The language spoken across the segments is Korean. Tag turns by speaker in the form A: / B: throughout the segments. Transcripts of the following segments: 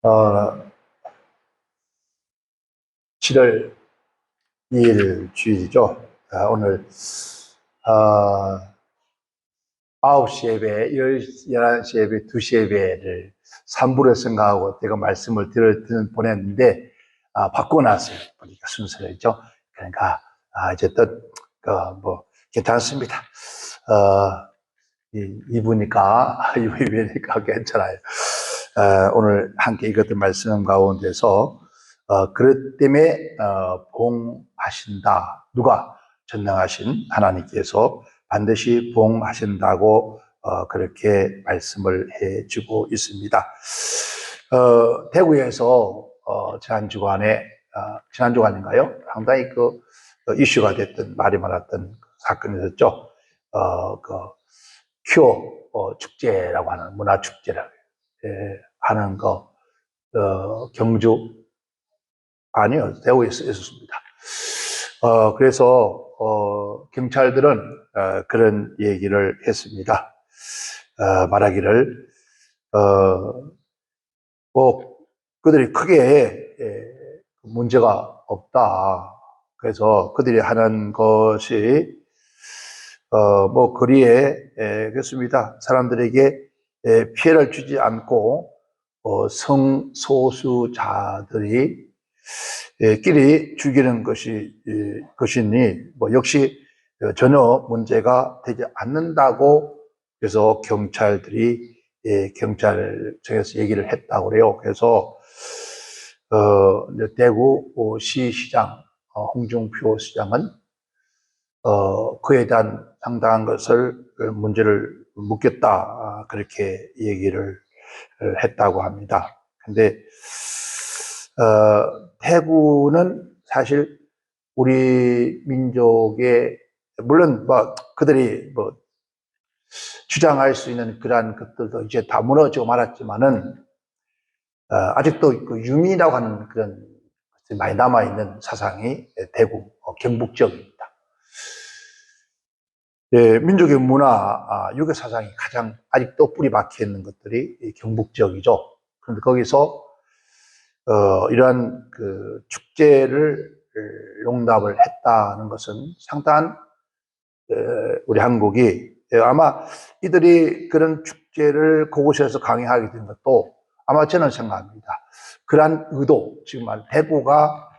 A: 어, 7월 2일 주일이죠. 오늘, 9시 예배, 11시 예배, 2시 예배를 3부로 생각하고 제가 말씀을 보냈는데, 바꾸고 나서요. 보니까 순서죠. 그러니까, 이제 또, 괜찮습니다. 2부니까, 2부 예배니까 괜찮아요. 오늘 함께 읽었던 말씀 가운데서 그것 때문에 부흥하신다. 누가? 전능하신 하나님께서 반드시 부흥하신다고 그렇게 말씀을 해주고 있습니다. 대구에서 지난주간인가요? 상당히 이슈가 됐던, 말이 많았던 사건이 있었죠. 큐어 축제라고 하는 문화축제라고 하는 경주, 아니요, 대구에 있었습니다. 그래서, 경찰들은, 그런 얘기를 했습니다. 말하기를, 그들이 크게, 문제가 없다. 그래서 그들이 하는 것이, 거리에, 그렇습니다. 사람들에게 피해를 주지 않고, 성소수자들이 끼리 죽이는 것이니, 역시 전혀 문제가 되지 않는다고, 그래서 경찰청에서 얘기를 했다고 그래요. 그래서, 대구 시시장, 홍준표 시장은, 그에 대한 상당한 문제를 묻겠다, 그렇게 얘기를 했다고 합니다. 근데, 태국은 사실 우리 민족의, 물론 그들이 주장할 수 있는 그러한 것들도 이제 다 무너지고 말았지만은, 아직도 그 유민이라고 하는 그런 것이 많이 남아있는 사상이 대구, 경북 지역입니다. 민족의 문화, 유교 사상이 가장 아직도 뿌리 박혀 있는 것들이 경북 지역이죠. 그런데 거기서 이러한 축제를 용납을 했다는 것은 상당한, 우리 한국이 아마 이들이 그런 축제를 그곳에서 강행하게 된 것도 아마 저는 생각합니다. 그러한 의도, 지금 대구가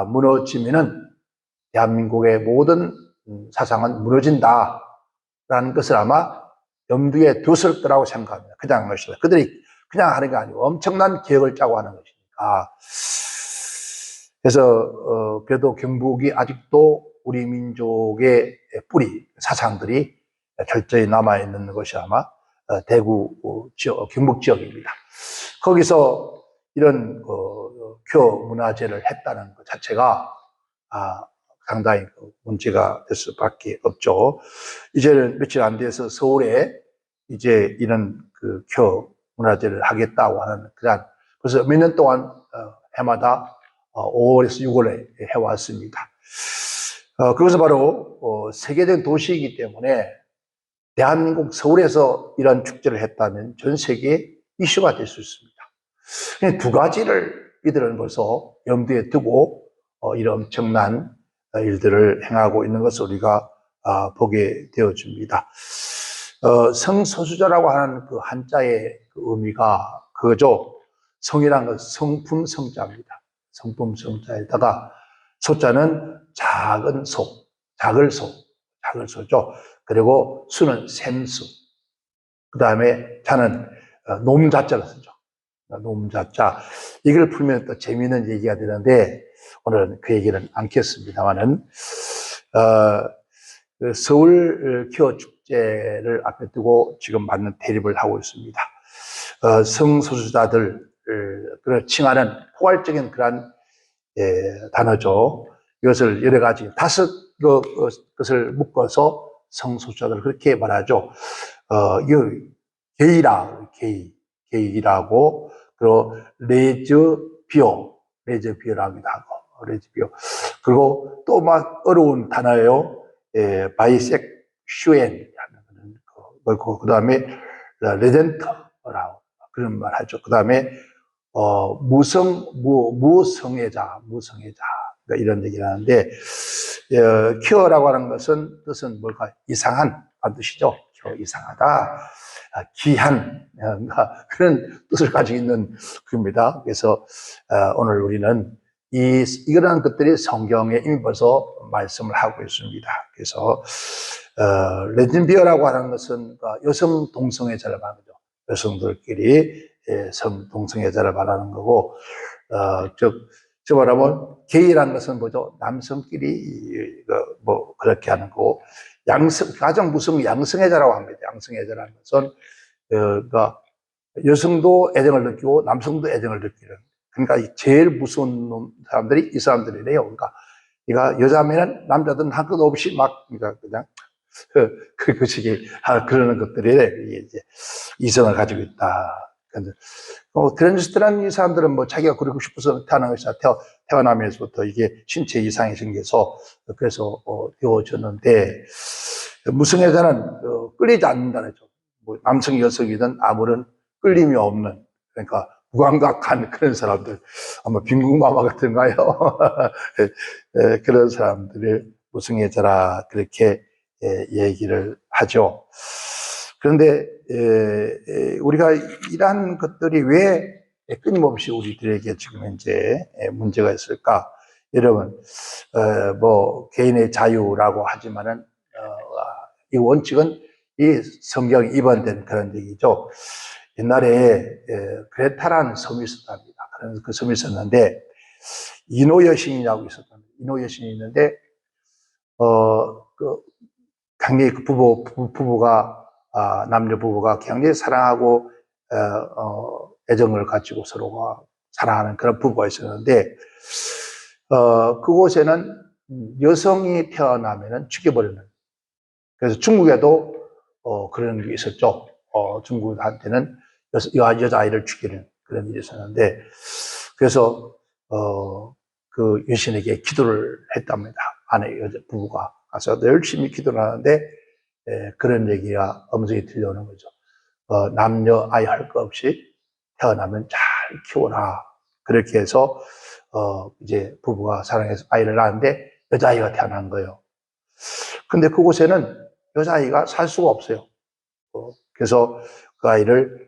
A: 무너지면은 대한민국의 모든 사상은 무너진다라는 것을 아마 염두에 뒀을 거라고 생각합니다. 그냥 것이다. 그들이 그냥 하는 게 아니고 엄청난 계획을 짜고 하는 것이니까. 그래서 그래도 경북이 아직도 우리 민족의 뿌리, 사상들이 철저히 남아있는 것이 아마 대구 지역, 경북 지역입니다. 거기서 이런 큐어 문화제를 했다는 것 자체가 상당히 문제가 될 수밖에 없죠. 이제는 며칠 안 돼서 서울에 이제 이런 큐어 문화제를 하겠다고 하는 그런, 그래서 몇 년 동안 해마다 5월에서 6월에 해왔습니다. 그것은 바로 세계적인 도시이기 때문에 대한민국 서울에서 이런 축제를 했다면 전 세계에 이슈가 될 수 있습니다. 두 가지를 이들은 벌써 염두에 두고 이런 엄청난 일들을 행하고 있는 것을 우리가 보게 되어집니다. 성소수자라고 하는 그 한자의 의미가 그거죠. 성이라는 건 성품 성자입니다. 성품 성자에다가 소자는 작은 소, 작을 소죠. 그리고 수는 샘수. 그 다음에 자는 놈자자를 쓰죠. 놈자자. 이걸 풀면 또 재미있는 얘기가 되는데 오늘은 그 얘기는 않겠습니다만은, 서울 큐어 축제를 앞에 두고 지금 맞는 대립을 하고 있습니다. 성소수자들을 칭하는 포괄적인 그런 단어죠. 이것을 여러 가지 5것을 묶어서 성소수자들 그렇게 말하죠. 이거 게이라고, 그리고 레즈비어라기도 하고, 레즈비어. 그리고 또 어려운 단어예요. 바이섹슈얼이라는 그 다음에 레젠터라고 그런 말 하죠. 그 다음에 무성애자, 그러니까 이런 얘기를 하는데, 큐어라고 하는 뜻은 뭘까? 이상한, 뜻이죠. 이상하다, 기한, 그런 뜻을 가지고 있는 겁니다. 그래서, 오늘 우리는 이런 것들이 성경에 이미 벌써 말씀을 하고 있습니다. 그래서, 레즈비어라고 하는 것은 여성 동성애자를 말하는 거죠. 여성들끼리 동성애자를 말하는 거고, 즉 말하면 게이라는 것은 뭐죠? 남성끼리 뭐 그렇게 하는 거고, 가장 무서운 양성애자라고 합니다. 양성애자라는 것은 그러니까 여성도 애정을 느끼고 남성도 애정을 느끼는. 그러니까 제일 무서운 사람들이 이 사람들이래요. 그러니까 여자면 남자든 한 것 없이 막 그냥 그 식이 그러는 것들이 이제 이성을 가지고 있다. 트랜스들한 이 사람들은 뭐 자기가 그러고 싶어서 태어난 것이 태어나면서부터 이게 신체 이상이 생겨서 그래서 되어졌는데, 무성애자는 끌리지 않는다는 거죠. 뭐 남성 여성이든 아무런 끌림이 없는, 그러니까 무감각한 그런 사람들, 아마 빈궁마마 같은가요? 그런 사람들을 무성애자라 그렇게 얘기를 하죠. 그런데 우리가 이러한 것들이 왜 끊임없이 우리들에게 지금 현재 문제가 있을까? 여러분, 뭐 개인의 자유라고 하지만은 이 원칙은 이 성경에 입안된 그런 얘기죠. 옛날에 그레타라는 섬이 있었답니다. 그 섬이 있었는데 이노 여신이라고 있었답니다. 이노 여신이 있는데 굉장히 그 부부가 남녀 부부가 굉장히 사랑하고 애정을 가지고 서로가 사랑하는 그런 부부가 있었는데, 그곳에는 여성이 태어나면은 죽여버리는. 그래서 중국에도 그런 게 있었죠. 중국한테는 여자아이를 죽이는 그런 일이 있었는데, 그래서 그 여신에게 기도를 했답니다. 여자 부부가 가서 열심히 기도를 하는데 그런 얘기가 음성이 들려오는 거죠. 남녀 아이 할 거 없이 태어나면 잘 키워라. 그렇게 해서 이제 부부가 사랑해서 아이를 낳았는데 여자아이가 태어난 거예요. 근데 그곳에는 여자아이가 살 수가 없어요. 그래서 그 아이를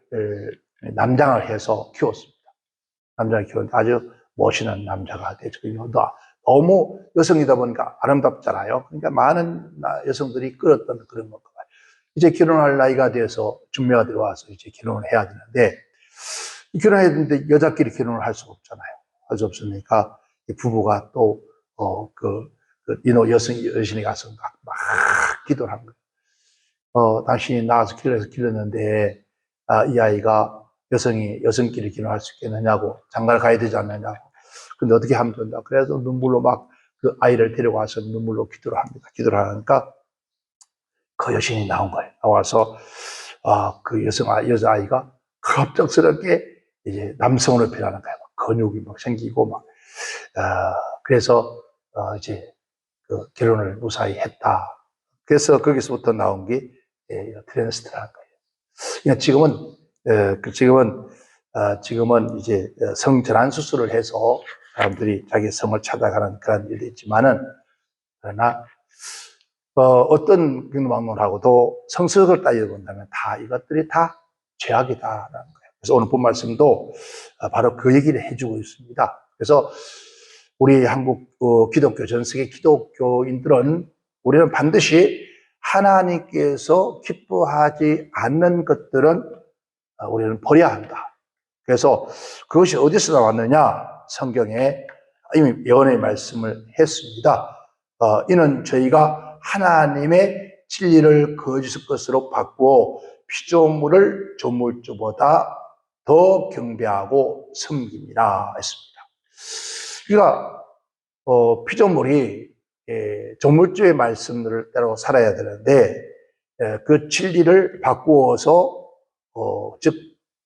A: 남장을 해서 키웠습니다. 남장을 키웠는데 아주 멋있는 남자가 되거든요. 너무 여성이다 보니까 아름답잖아요. 그러니까 많은 여성들이 끌었던 그런 것. 이제 결혼할 나이가 돼서 중매가 들어와서 이제 결혼을 해야 되는데, 결혼해야 되는데 여자끼리 결혼을 할 수가 없잖아요. 할 수 없으니까 부부가 또 이노 여신이 가서 막 기도를 한 거예요. 당신이 낳아서 길렀는데 이 아이가 여성끼리 결혼할 수 있겠느냐고, 장가를 가야 되지 않느냐고. 근데 어떻게 하면 된다. 그래서 눈물로 막 그 아이를 데려와서 눈물로 기도를 합니다. 기도를 하니까 그 여신이 나온 거예요. 나와서 그 여자아이가 갑작스럽게 이제 남성으로 변하는 거예요. 근육이 막 생기고 막. 그래서 이제 그 결혼을 무사히 했다. 그래서 거기서부터 나온 게 트랜스트라는 거예요. 그러니까 지금은 이제 성전환 수술을 해서 사람들이 자기 성을 찾아가는 그런 일이 있지만은, 그러나 어떤 막론하고도 성서를 따져본다면 이것들이 다 죄악이다라는 거예요. 그래서 오늘 본 말씀도 바로 그 얘기를 해주고 있습니다. 그래서 우리 한국 기독교, 전 세계 기독교인들은 우리는 반드시 하나님께서 기뻐하지 않는 것들은 우리는 버려야 한다. 그래서 그것이 어디서 나왔느냐? 성경에 이미 예언의 말씀을 했습니다. 이는 저희가 하나님의 진리를 거짓 것으로 바꾸어 피조물을 조물주보다 더 경배하고 섬깁니다 했습니다. 그러니까 피조물이 조물주의 말씀을 따라 살아야 되는데 그 진리를 바꾸어서 즉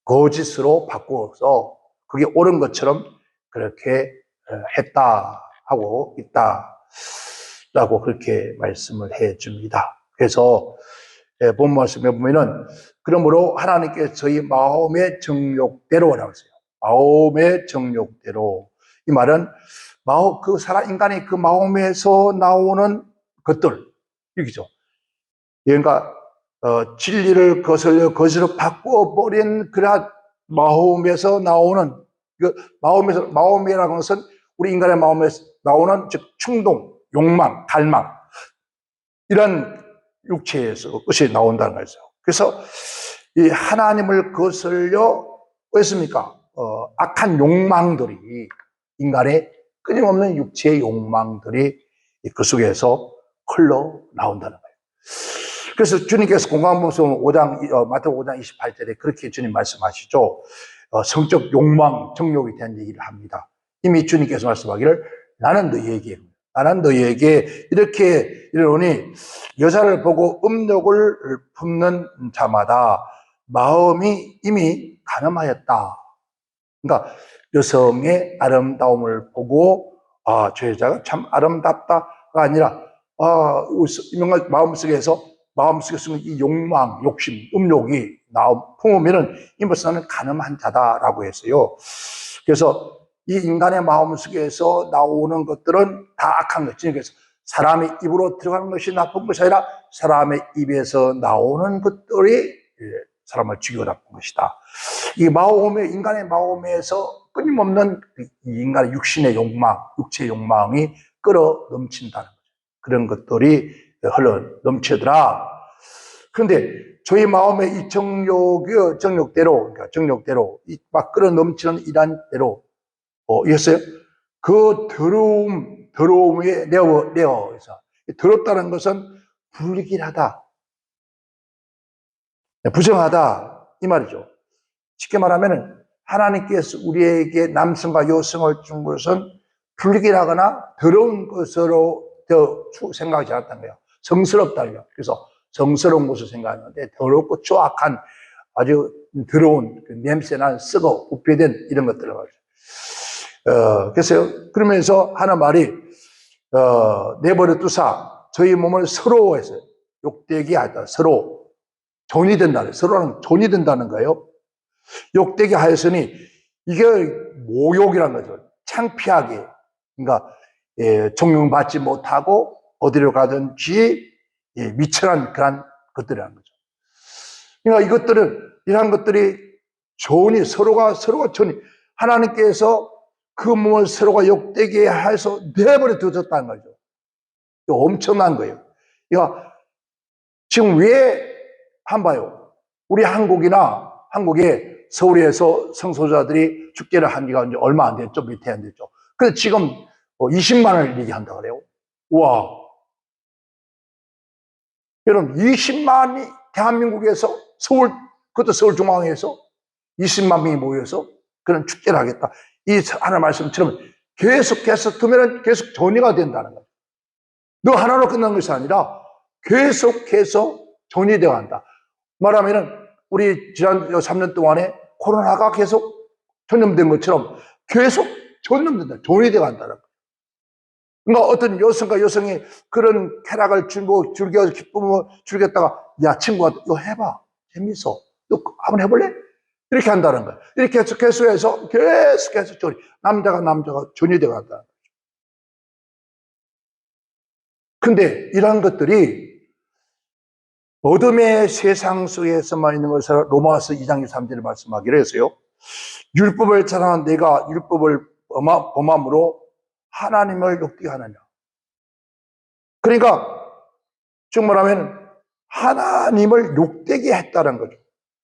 A: 거짓으로 바꾸어서 그게 옳은 것처럼 그렇게 했다 하고 있다라고 그렇게 말씀을 해 줍니다. 그래서 본 말씀에 보면은 그러므로 하나님께서 저희 마음의 정욕대로라고 했어요. 마음의 정욕대로. 이 말은 인간이 그 마음에서 나오는 것들, 이기죠. 그러니까 진리를 거슬러 바꿔버린 그런 마음에서 나오는, 마음이라는 것은 우리 인간의 마음에서 나오는 즉 충동, 욕망, 갈망, 이런 육체에서 것이 나온다는 거죠. 그래서 이 하나님을 거슬려 뭐였습니까? 악한 욕망들이, 인간의 끊임없는 육체의 욕망들이 그 속에서 흘러나온다는 거예요. 그래서 주님께서 공감복음 5장, 마태복음 5장 28절에 그렇게 주님 말씀하시죠. 성적 욕망, 정욕에 대한 얘기를 합니다. 이미 주님께서 말씀하기를 나는 너희에게 이렇게 이르노니 여자를 보고 음욕을 품는 자마다 마음이 이미 가늠하였다. 그러니까 여성의 아름다움을 보고 저 여자가 참 아름답다가 아니라 마음속에서 이 욕망, 욕심, 음욕이 품으면은 이것은 가늠한 자다라고 했어요. 그래서 이 인간의 마음속에서 나오는 것들은 다 악한 것이죠. 그래서 사람의 입으로 들어가는 것이 나쁜 것이 아니라 사람의 입에서 나오는 것들이 사람을 죽이고 나쁜 것이다. 인간의 마음에서 끊임없는 인간의 육신의 욕망, 육체의 욕망이 끌어 넘친다는 거죠. 그런 것들이 흘러 넘치더라. 그런데 저희 마음의 이 정욕대로, 막 끌어 넘치는 이란대로, 이었어요? 그 더러움에 내어서, 더럽다는 것은 불길하다, 부정하다, 이 말이죠. 쉽게 말하면 하나님께서 우리에게 남성과 여성을 준 것은 불길하거나 더러운 것으로 생각하지 않았다는 거예요. 성스럽다는 거예요. 그래서 성스러운 것을 생각하는데 더럽고 추악한 아주 더러운 냄새난 썩어 부패된 이런 것들을 말이죠. 그래서 그러면서 하는 말이 내버려 두사 저희 몸을 서로 해서 욕되게 하다. 서로 존이 된다는, 서로는 존이 된다는 거예요. 욕되게 하였으니 이게 모욕이라는 거죠. 창피하게, 그러니까 존경받지 못하고 어디로 가든지 미천한 그런 것들이라는 거죠. 그러니까 이러한 것들이 서로가 존이, 하나님께서 그 몸을 서로가 욕되게 해서 내버려 두셨다는 거죠. 이거 엄청난 거예요. 그러니까 지금 봐요. 우리 한국에 서울에서 성소자들이 축제를 한 지가 이제 얼마 안 됐죠. 밑에 안 됐죠. 그래서 지금 20만을 얘기한다 그래요. 우와. 여러분, 20만이 대한민국에서 그것도 서울중앙에서 20만 명이 모여서 그런 축제를 하겠다. 이 하나님 말씀처럼 계속해서 두면은 계속 전이가 된다는 거예요. 너 하나로 끝난 것이 아니라 계속해서 전이 되어 간다. 말하면은 우리 지난 3년 동안에 코로나가 계속 전염된 것처럼 계속 전염된다. 전이 되어 간다는 거예요. 그러니까 어떤 여성과 여성이 그런 쾌락을 즐겨 기쁨을 즐겼다가 야 친구가 이거 해봐. 재밌어. 너 한번 해볼래? 이렇게 한다는 거예요. 이렇게 계속해서 전이, 남자가 전이 되어 간다는 거죠. 근데 이러한 것들이 어둠의 세상 속에서만 있는 것을 로마서 2장 23절에 말씀하기로 했어요. 율법을 자랑한 내가 율법을 범함으로 하나님을 욕되게 하느냐. 그러니까 즉 말하면 하나님을 욕되게 했다는 거죠.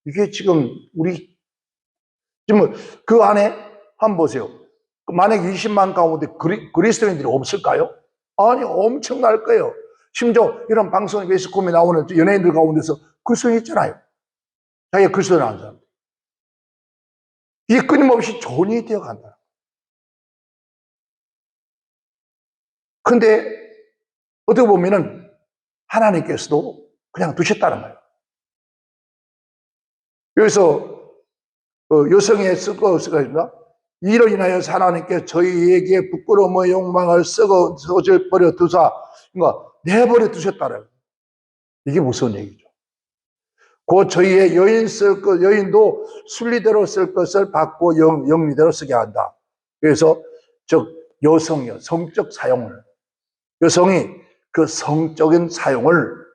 A: 이게 지금 지금 그 안에 한번 보세요. 만약 20만 가운데 그리스도인들이 없을까요? 아니, 엄청날 거예요. 심지어 이런 방송 매스컴에 나오는 연예인들 가운데서 그리스도인 있잖아요. 자기가 그리스도인 하는 사람. 이게 끊임없이 존이 되어 간다. 근데 어떻게 보면은 하나님께서도 그냥 두셨다는 거예요. 여기서 여성의 쓰고 있습니다. 이로 인하여 하나님께 저희에게 부끄러움의 욕망을 썩어 버려 두사, 그러니까 내버려 두셨다는 거예요. 이게 무슨 얘기죠? 그 저희의 여인도 순리대로 쓸 것을 받고 영리대로 쓰게 한다. 그래서 즉 여성이요, 성적 사용을, 여성이 그 성적인 사용을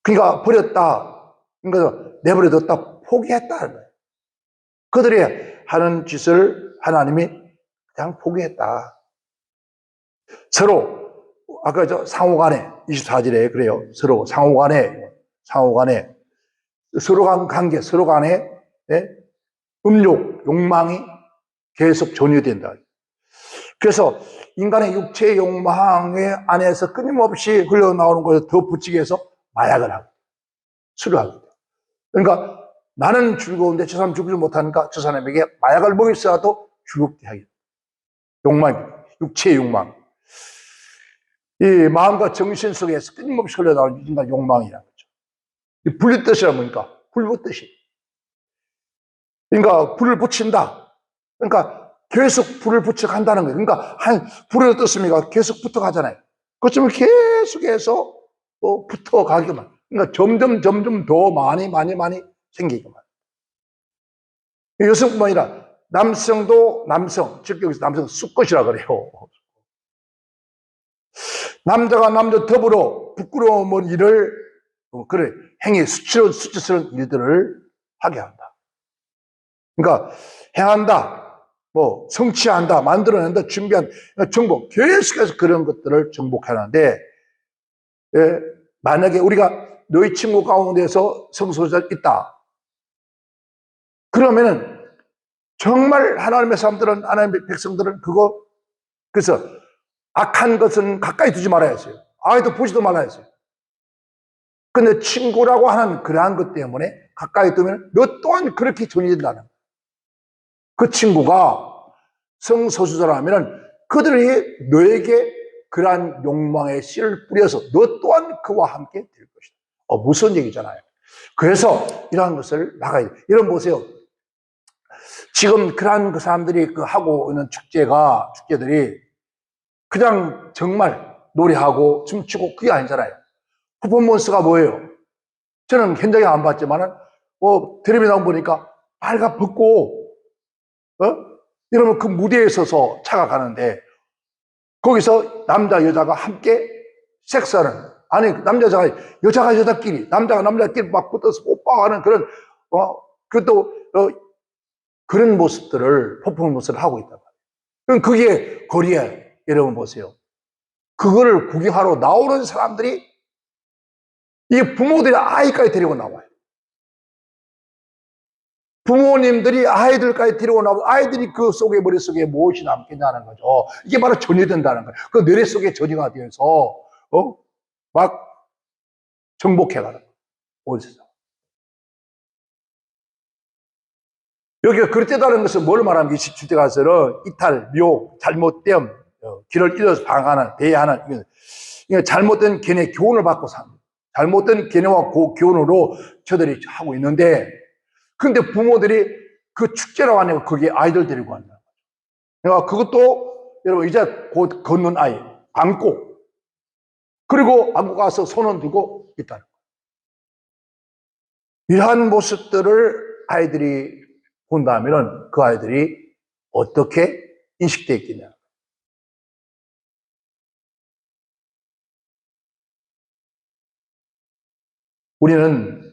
A: 그러니까 버렸다, 그러니까 내버려뒀다, 포기했다는 거예요. 그들이 하는 짓을 하나님이 그냥 포기했다. 서로 아까 상호간에 24절에 그래요. 서로 상호간에 서로 간 관계, 서로 간에 음욕, 욕망이 계속 전이된다. 그래서 인간의 육체의 욕망의 안에서 끊임없이 흘러나오는 것을 더 붙이기 위해서 마약을 하고 술을 하게 돼요. 그러니까 나는 즐거운데 저 사람 즐기지 못하니까 저 사람에게 마약을 먹였어도 즐겁게 하게 돼요. 욕망, 육체의 욕망. 이 마음과 정신 속에서 끊임없이 흘러나오는 인간 욕망이라는 거죠. 이 불빛뜻이라 보니까 불붙듯이. 그러니까 불을 붙인다. 그러니까 계속 불을 붙여간다는 거예요. 그러니까 불을 떴으니까 계속 붙어가잖아요. 그것처럼 계속해서 또 붙어가기만. 그러니까 점점 더 많이 생기기만. 여성뿐만 아니라 남성도 남성, 즉 여기서 남성 수컷이라 그래요. 남자가 남자 더불어 부끄러운 일을, 그래, 행위, 수치스러운 일들을 하게 한다. 그러니까 행한다, 성취한다, 만들어낸다, 준비한다, 정복, 계속해서 그런 것들을 정복하는데, 만약에 우리가 너희 친구 가운데서 성소수자 있다. 그러면은 정말 하나님의 사람들은, 하나님의 백성들은 그래서 악한 것은 가까이 두지 말아야 했어요. 아이도 보지도 말아야 했어요. 근데 친구라고 하는 그러한 것 때문에 가까이 두면 너 또한 그렇게 전이된다는 거예요. 그 친구가 성소수자라면 그들이 너에게 그러한 욕망의 씨를 뿌려서 너 또한 그와 함께 될 것이다. 무서운 얘기잖아요. 그래서 이러한 것을 나가야 돼요. 여러분 보세요. 지금 그러한 그 사람들이 하고 있는 축제들이 그냥 정말 노래하고 춤추고 그게 아니잖아요. 퍼포먼스가 뭐예요? 저는 현장에 안 봤지만은, 텔레비전 나온 보니까 빨갛고, 이러면 그 무대에 서서 차가 가는데, 거기서 남자, 여자가 함께 섹스하는, 아니, 여자가 여자끼리, 남자가 남자끼리 막 붙어서 오빠하는 그런, 그런 모습들을, 퍼포먼스를 하고 있단 말이에요. 그럼 그게 거리에, 여러분 보세요. 그거를 구경하러 나오는 사람들이 이 부모들이 아이까지 데리고 나와요. 부모님들이 아이들까지 데리고 나오고 아이들이 그 속에 머릿속에 무엇이 남겠냐는 거죠. 이게 바로 전이된다는 거예요. 그 뇌 속에 전이가 되어서 막 정복해가는 거예요. 온 세상. 여기가 그렇다는 것은 뭘 말하면 27대 가서는 이탈, 묘, 잘못됨, 길을 잃어서 방황하는, 배회하는, 잘못된 견해 교훈을 받고 삽니다. 잘못된 견해와 교훈으로 저들이 하고 있는데, 근데 부모들이 그 축제라고 하니까 거기에 아이들 데리고 간다. 그러니까 그것도 여러분 이제 곧 걷는 아이, 안고, 그리고 안고 가서 손을 들고 있다는 거예요. 이러한 모습들을 아이들이 본다면 그 아이들이 어떻게 인식되어 있겠냐. 우리는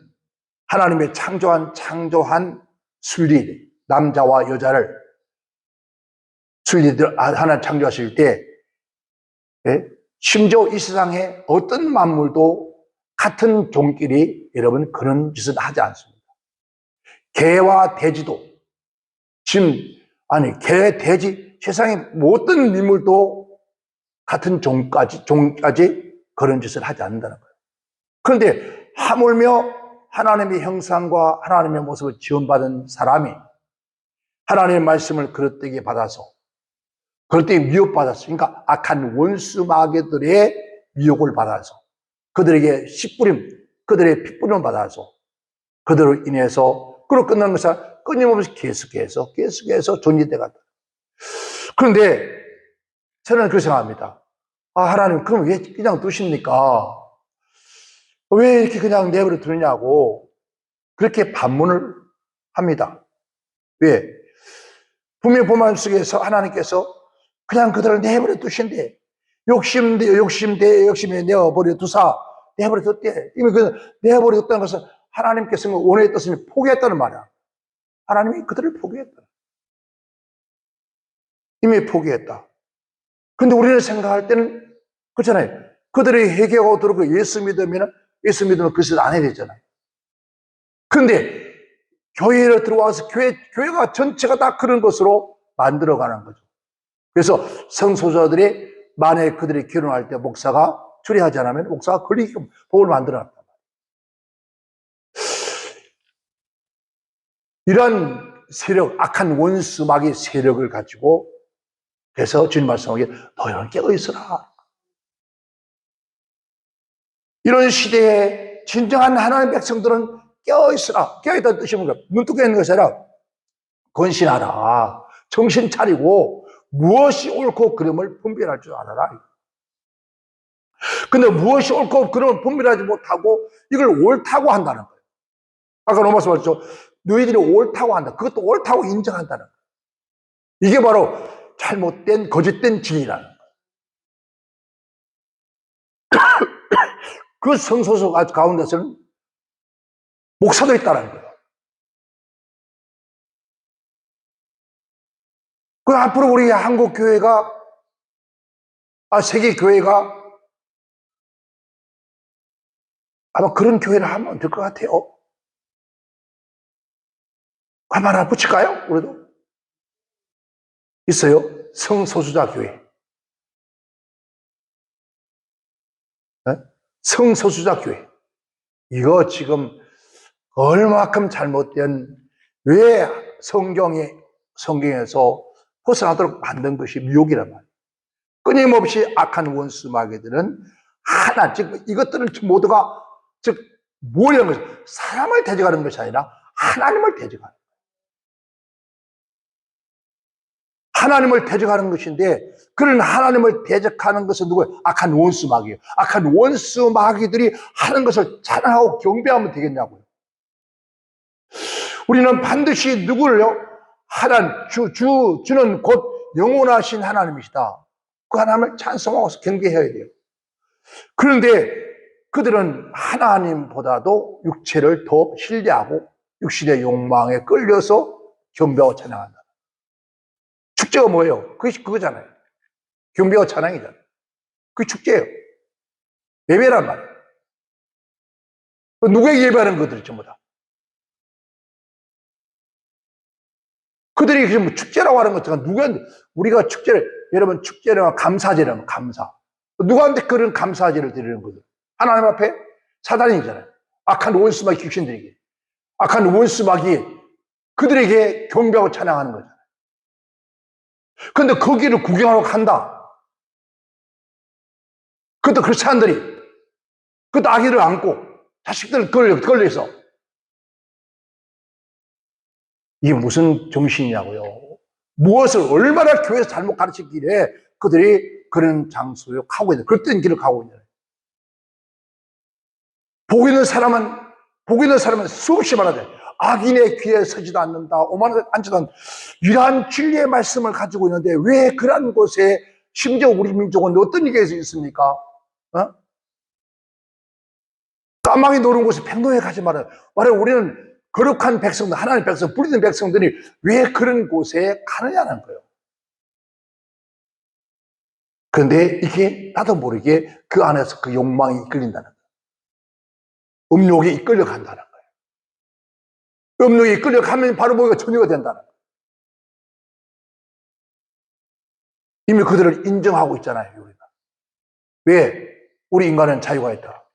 A: 하나님의 창조한 순리, 남자와 여자를 순리들 하나 창조하실 때, 심지어 이 세상에 어떤 만물도 같은 종끼리 여러분 그런 짓을 하지 않습니다. 개와 돼지도 개, 돼지, 세상에 모든 인물도 같은 종까지 그런 짓을 하지 않는다는 거예요. 그런데 하물며 하나님의 형상과 하나님의 모습을 지원받은 사람이 하나님의 말씀을 그릇되게 받아서 그릇되게 미혹받았어. 그러니까 악한 원수 마귀들의 미혹을 받아서 그들에게 씨뿌림, 그들의 핏뿌림을 받아서 그들로 인해서 그로 끝난 것은 끊임없이 계속해서 존재돼 간다. 그런데 저는 그렇게 생각합니다. 하나님 그럼 왜 그냥 두십니까? 왜 이렇게 그냥 내버려 두느냐고 그렇게 반문을 합니다. 왜? 분명히 본문 속에서 하나님께서 그냥 그들을 내버려 두신대. 욕심에 내버려 두사 내버려 뒀대. 이미 그 내버려 뒀다는 것은 하나님께서 원의 뜻을 포기했다는 말이야. 하나님이 그들을 포기했다. 이미 포기했다. 근데 우리는 생각할 때는 그렇잖아요. 그들이 회개하고 들어오고 예수 믿으면 그것을 안 해야 되잖아요. 그런데 교회로 들어와서 교회가 전체가 다 그런 것으로 만들어가는 거죠. 그래서 성소자들이 만약에 그들이 결혼할 때 목사가 주례하지 않으면 목사가 걸리게끔 복을 만들어놨단 말이에요. 이런 세력, 악한 원수 마귀의 세력을 가지고 그래서 주님 말씀하기에 너희는 깨어있으라. 이런 시대에 진정한 하나님의 백성들은 깨어있으라. 깨어있다는 뜻이 뭔가 눈 뜨고 있는 것이 아니라 건신하라. 정신 차리고 무엇이 옳고 그름을 분별할 줄 알아라. 근데 무엇이 옳고 그름을 분별하지 못하고 이걸 옳다고 한다는 거예요. 아까 로마서 말했죠. 너희들이 옳다고 한다. 그것도 옳다고 인정한다는 거예요. 이게 바로 잘못된 거짓된 진리라는 거예요. 그 성소수 가운데서는 목사도 있다는 거예요. 그 앞으로 우리 한국 교회가 세계 교회가 아마 그런 교회를 하면 될 것 같아요. 가만 하나 붙일까요? 우리도 있어요. 성소수자 교회. 네? 성소수자 교회. 이거 지금 얼마큼 잘못된 왜 성경에서 벗어나도록 만든 것이 미혹이란 말이에요. 끊임없이 악한 원수 마귀들은 하나, 즉 이것들은 모두가 즉 뭐라는 것이 사람을 대적하는 것이 아니라 하나님을 대적하는 거예요. 하나님을 대적하는 것인데 그런 하나님을 대적하는 것은 누구예요? 악한 원수 마귀예요. 악한 원수 마귀들이 하는 것을 찬양하고 경배하면 되겠냐고요. 우리는 반드시 누구를요? 주는 곧 영원하신 하나님이시다. 그 하나님을 찬송하고 경배해야 돼요. 그런데 그들은 하나님보다도 육체를 더 신뢰하고 육신의 욕망에 끌려서 경배하고 찬양한다. 축제가 뭐예요? 그거잖아요. 경배와 찬양이잖아요. 그게 축제예요. 예배란 말이에요. 누구에게 예배하는 것들이 전부 다. 그들이 지금 축제라고 하는 것처럼 우리가 축제를, 여러분 축제를 감사제라면 감사. 누구한테 그런 감사제를 드리는 거죠? 하나님 앞에 사단이잖아요. 악한 원수마귀 귀신들에게. 악한 원수마귀 그들에게 경배하고 찬양하는 거잖아요. 그런데 거기를 구경하러 간다. 그것도 크리스찬들이 그것도 아기를 안고 자식들을 걸려서 이게 무슨 정신이냐고요. 무엇을 얼마나 교회에서 잘못 가르치길래 그들이 그런 장소에 가고 있는 그런 길을 가고 있는 복 있는 사람은 수없이 말하죠. 악인의 귀에 서지도 않는다. 오만하지 않지도 않는다. 이러한 진리의 말씀을 가지고 있는데 왜 그런 곳에 심지어 우리 민족은 어떤 얘기가 있습니까? 까마귀 노는 곳에 백로에 가지 말아요. 우리는 거룩한 백성들, 하나님의 백성, 뿌리는 백성들이 왜 그런 곳에 가느냐는 거예요. 그런데 이게 나도 모르게 그 안에서 그 욕망이 이끌린다는 거예요. 음욕이 이끌려 간다는 거예요. 음욕이 이끌려 가면 바로 뭐가 전이가 된다는 거예요. 이미 그들을 인정하고 있잖아요, 우리가. 왜? 우리 인간은 자유가 있다.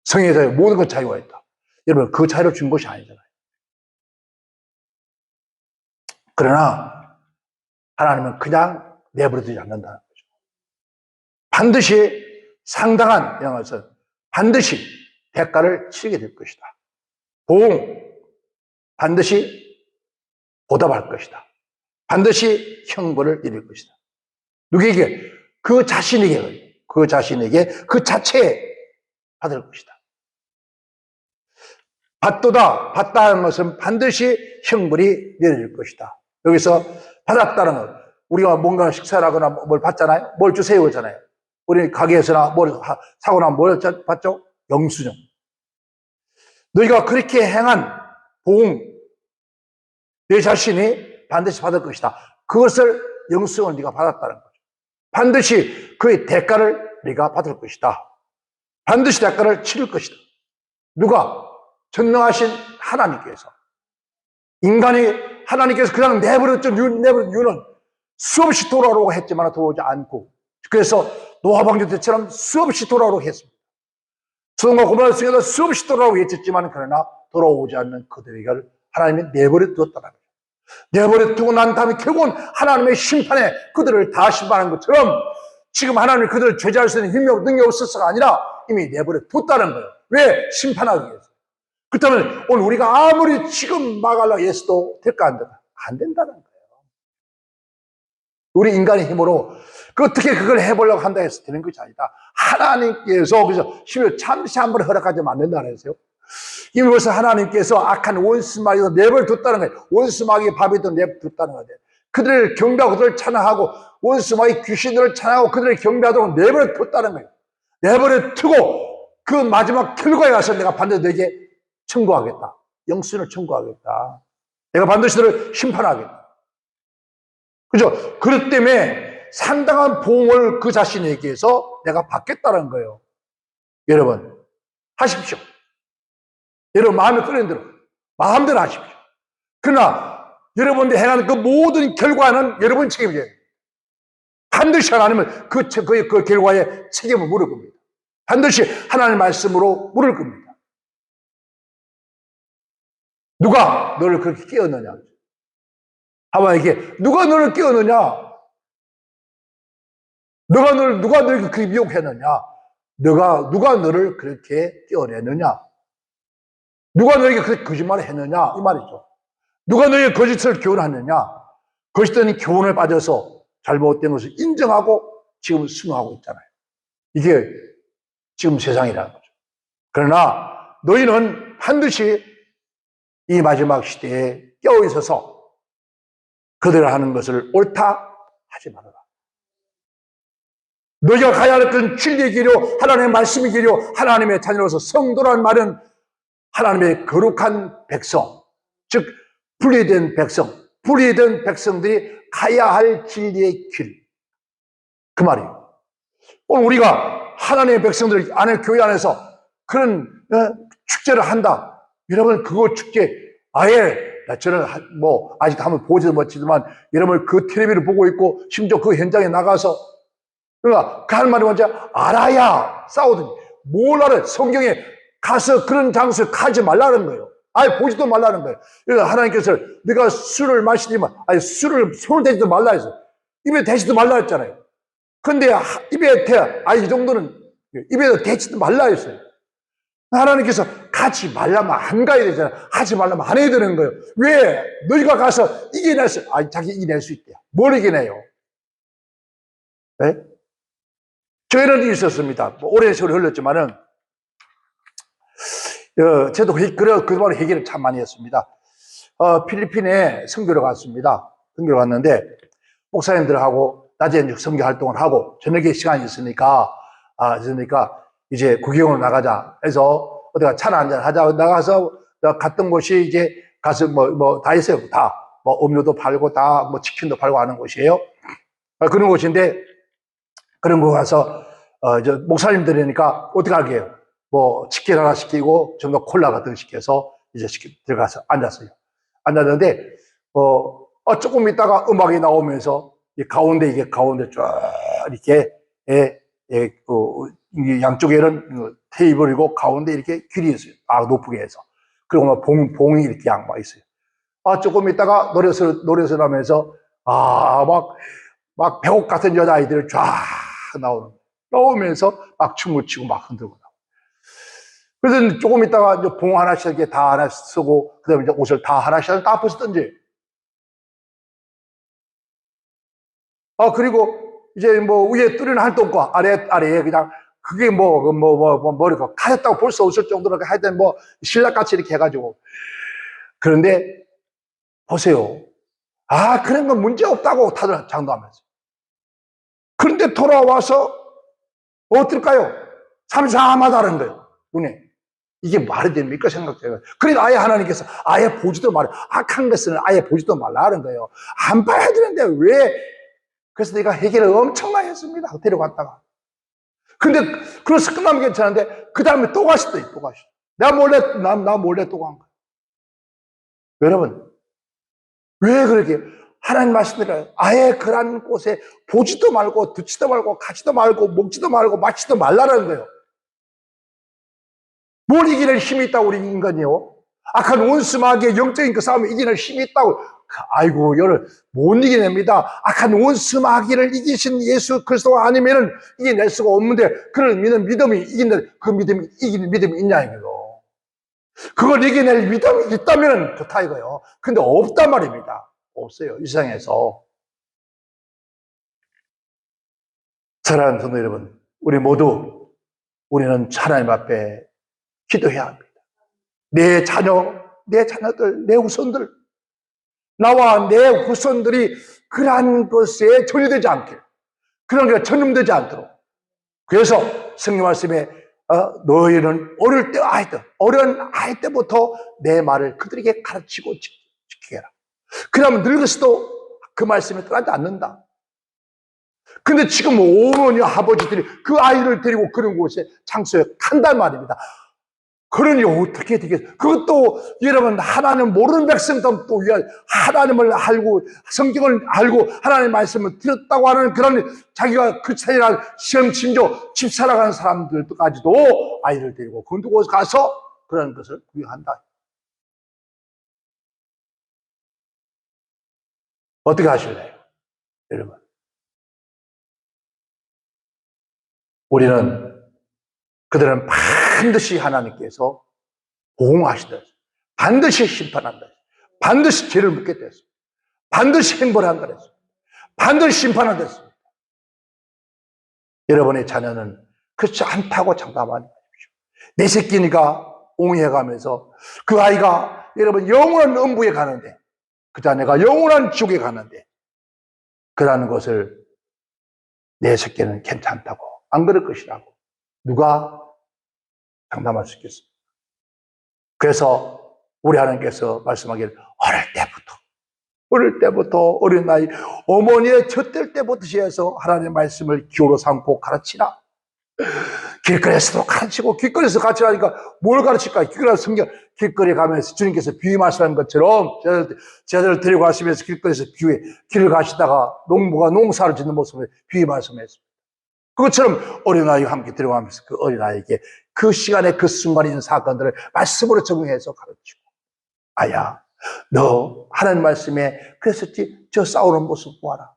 A: 성의 자유, 모든 것 자유가 있다. 여러분, 그 자유를 준 것이 아니잖아요. 그러나 하나님은 그냥 내버려두지 않는다는 거죠. 반드시 상당한 영화에서 반드시 대가를 치르게 될 것이다. 반드시 보답할 것이다. 반드시 형벌을 이룰 것이다. 누구에게? 그 자신에게 그 자체에 받을 것이다. 받다 하는 것은 반드시 형벌이 내려질 것이다. 여기서 받았다는 것, 우리가 뭔가 식사를 하거나 뭘 받잖아요. 뭘 주세요 그러잖아요. 우리 가게에서나 뭘 사고 나면 뭘 받죠? 영수증. 너희가 그렇게 행한 보응, 내 자신이 반드시 받을 것이다. 그것을 영수증을 네가 받았다는 거죠. 반드시 그의 대가를 네가 받을 것이다. 반드시 대가를 치를 것이다. 누가? 전능하신 하나님께서. 인간이 하나님께서 그냥 내버렸던 유는 수없이 돌아오라고 했지만 돌아오지 않고, 그래서 노아방주 때처럼 수없이 돌아오라고 했습니다. 소돔과 고모라 중에서 수없이 돌아오라고 했지만 그러나 돌아오지 않는 그들에게 하나님이 내버려 두었다는 거예요. 내버려 두고 난 다음에 결국은 하나님의 심판에 그들을 다 심판한 것처럼 지금 하나님이 그들을 죄지할 수 있는 힘이 없고 능력이 없어서가 아니라 이미 내버려 뒀다는 거예요. 왜? 심판하기 위해서. 그렇다면 오늘 우리가 아무리 지금 막으려고 했어도 될까 안 될까? 안 된다는 거예요. 우리 인간의 힘으로 어떻게 그걸 해보려고 한다 해서 되는 것이 아니다. 하나님께서 그래서 심지어 잠시 한 번 허락하지 않는다는 거예요. 이미 벌써 하나님께서 악한 원수마귀도 내버려뒀다는 거예요. 원수마귀의 밥에도 내버려뒀다는 거예요. 그들을 경배하고 그들을 찬양하고 원수마귀 귀신들을 찬양하고 그들을 경배하도록 내버려뒀다는 거예요. 내버려두고 그 마지막 결과에 가서 내가 반드시 너에게 청구하겠다. 영수증을 청구하겠다. 내가 반드시 너를 심판하겠다. 그죠? 그렇기 때문에 상당한 보응을 그 자신에게서 내가 받겠다는 거예요. 여러분, 하십시오. 여러분 마음에 끓는 대로 마음대로 하십시오. 그러나 여러분들이 행하는 그 모든 결과는 여러분 책임져야 돼요. 반드시 하나님은 그 결과에 책임을 물을 겁니다. 반드시 하나님의 말씀으로 물을 겁니다. 누가 너를 그렇게 깨웠느냐? 하와에게 누가 너를 깨웠느냐? 누가 너를 그렇게 미혹했느냐? 누가 너를 그렇게 깨어냈느냐? 누가 너에게 그렇게 거짓말을 했느냐? 이 말이죠. 누가 너에게 거짓을 교훈하느냐? 거짓된 교훈에 빠져서 잘못된 것을 인정하고 지금 순응하고 있잖아요. 이게 지금 세상이라는 거죠. 그러나 너희는 반드시 이 마지막 시대에 깨어 있어서 그들이 하는 것을 옳다 하지 말아라. 너희가 가야 할 건 진리의 길이요 하나님의 말씀의 길이요 하나님의 자녀로서 성도라는 말은 하나님의 거룩한 백성, 즉 분리된 백성들이 가야 할 진리의 길. 그 말이에요. 오늘 우리가 하나님의 백성들 안에 교회 안에서 그런 축제를 한다. 여러분 그거 축제 아예 저는 아직 한번 보지도 못했지만 여러분 그 텔레비를 보고 있고 심지어 그 현장에 나가서 그러니까 그 할 말이 뭔지 알아야 싸우든지 뭘 알아요. 성경에 가서 그런 장소에 가지 말라는 거예요. 아예 보지도 말라는 거예요. 그래서 하나님께서 네가 술을 마시지만 술을 손을 대지도 말라 했어요. 입에 대지도 말라 했잖아요. 근데 입에 이 정도는 입에 대지도 말라 했어요. 하나님께서 가지 말라면 안 가야 되잖아요. 하지 말라면 안 해야 되는 거예요. 왜? 너희가 가서 이겨냈어. 자기 이겨낼 수 있대요. 뭘 이겨내요? 네? 저희는 일이 있었습니다. 오랜 세월이 흘렀지만은, 저도 그 말을 얘기를 참 많이 했습니다. 필리핀에 선교를 갔습니다. 선교를 갔는데, 목사님들하고 낮에 선교 활동을 하고, 저녁에 시간이 있으니까 이제 구경으로 나가자 해서 어디가 차나 한잔 하자 나가서 갔던 곳이 이제 가서 다 있어요. 다. 음료도 팔고 다 치킨도 팔고 하는 곳이에요. 그런 곳인데, 그런 거 가서, 이제 목사님들이니까 어떻게 하게요? 치킨 하나 시키고 좀 더 콜라 같은 거 시켜서 이제 들어가서 앉았어요. 앉았는데, 조금 있다가 음악이 나오면서 가운데 쫙 이렇게, 양쪽에는 테이블이고 가운데 이렇게 길이 있어요. 높게 해서. 그리고 봉이 이렇게 양막 있어요. 조금 있다가 노래를 하면서, 막 배옥 같은 여자아이들 쫙 나오면서 막 춤을 추고 막 흔들고 나오고. 그래서 조금 있다가 이제 봉 하나씩 이렇게 다 하나씩 쓰고, 그 다음에 이제 옷을 다 하나씩 다 벗었던지. 그리고 이제 위에 뚫리는 할도 없고 아래에 그냥 그게 머리가 가졌다고 볼 수 없을 정도로 하여튼 신랑같이 이렇게 해가지고. 그런데 보세요. 그런 건 문제 없다고 다들 장담하면서. 그런데 돌아와서 어떨까요? 삼삼하다는 거예요. 눈에. 이게 말이 됩니까? 생각해요. 그러니까 아예 하나님께서 아예 보지도 말아요. 악한 것은 아예 보지도 말라는 거예요. 안 봐야 되는데 왜? 그래서 내가 해결을 엄청나게 했습니다. 데려갔다가. 근데 그래서 끝나면 괜찮은데 그 다음에 또 가시더니 또 가시더. 나 몰래 또 간 거예요. 여러분, 왜 그렇게 하나님 말씀대로 아예 그런 곳에 보지도 말고 듣지도 말고 가지도 말고 먹지도 말고 마치도 말라는 거예요. 뭘 이겨낼 힘이 있다고 우리 인간이요? 악한 원수 마귀의 영적인 그 싸움에 이겨낼 힘이 있다고. 아이고, 여러분, 못 이겨냅니다. 악한 원수 마귀를 이기신 예수 그리스도 아니면은 이겨낼 수가 없는데, 그를 믿는 믿음이 이기는 믿음이 있냐, 이거요. 그걸 이겨낼 믿음이 있다면 좋다, 이거요. 근데 없단 말입니다. 없어요, 이 세상에서. 사랑하는 성도 여러분, 우리는 하나님 앞에 기도해야 합니다. 내 자녀들, 내 후손들, 나와 내 후손들이 그러한 것에 전유되지 않게, 그런 게 전염되지 않도록. 그래서 성경 말씀에 너희는 어린 아이 때부터 내 말을 그들에게 가르치고 지키게 해라. 그러면 늙어서도 그 말씀에 떠나지 않는다. 근데 지금 어머니, 아버지들이 그 아이를 데리고 그런 곳에 장소에 간단 말입니다. 그러니 어떻게 되겠어요? 그것도 여러분, 하나님 모르는 백성도 또 하나님을 알고 성경을 알고 하나님의 말씀을 들었다고 하는 그런 자기가 그 차이나 심지어 집 살아가는 사람들까지도 아이를 데리고 그 곳에 가서 그런 것을 구경한다. 어떻게 하실래요? 여러분, 그들은 반드시 하나님께서 보응하시다. 반드시 심판한다. 반드시 죄를 묻게 됐습니다. 반드시 행벌한다. 반드시 심판한다. 여러분의 자녀는 그렇지 않다고 장담하십시오. 내 새끼니까 옹해가면서 그 아이가 여러분 영원한 음부에 가는데, 그 자녀가 영원한 지옥에 가는데, 그러는 것을 내 새끼는 괜찮다고, 안 그럴 것이라고 누가 장담할 수 있겠습니까? 그래서 우리 하나님께서 말씀하기를 어릴 때부터 어린 나이 어머니의 젖될 때부터 시작해서 하나님의 말씀을 기호로 삼고 가르치라. 길거리에서도 가르치고, 길거리에서 가르치라니까 뭘 가르칠까? 길거리에 가면서 주님께서 비유 말씀하는 것처럼 제자들을 데리고 가시면서 길거리에서 길을 가시다가 농사를 짓는 모습을 비유 말씀했습니다. 그것처럼 어린아이와 함께 들어가면서 그 어린아이에게 그 시간에 그 순간에 있는 사건들을 말씀으로 적용해서 가르치고, 아야, 너 하나님 말씀에 그랬었지? 저 싸우는 모습 보아라.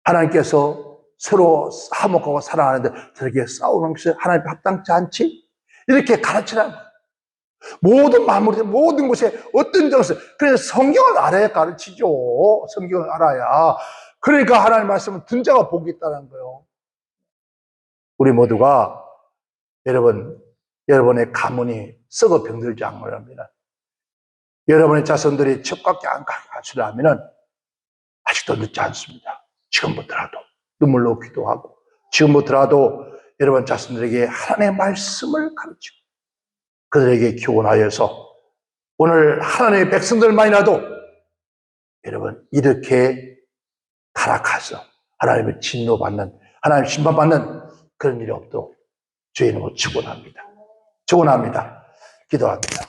A: 하나님께서 서로 화목하고 사랑하는데 저렇게 싸우는 것이 하나님께 합당치 않지? 이렇게 가르치라. 모든 곳에 어떤 점에서, 그래서 성경을 알아야 가르치죠. 성경을 알아야. 그러니까 하나님 말씀은 든 자가 복이 있다는 거예요. 우리 모두가 여러분의 가문이 썩어 병들지 않으려면, 여러분의 자손들이 척밖에 안 가게 하시려면 아직도 늦지 않습니다. 지금부터라도 눈물로 기도하고, 지금부터라도 여러분 자손들에게 하나님의 말씀을 가르치고 그들에게 교훈하여서 오늘 하나님의 백성들만이라도 여러분 이렇게 타락해서 하나님의 진노받는, 하나님 심판받는 그런 일이 없도록 주의 이름으로 축원합니다. 기도합니다.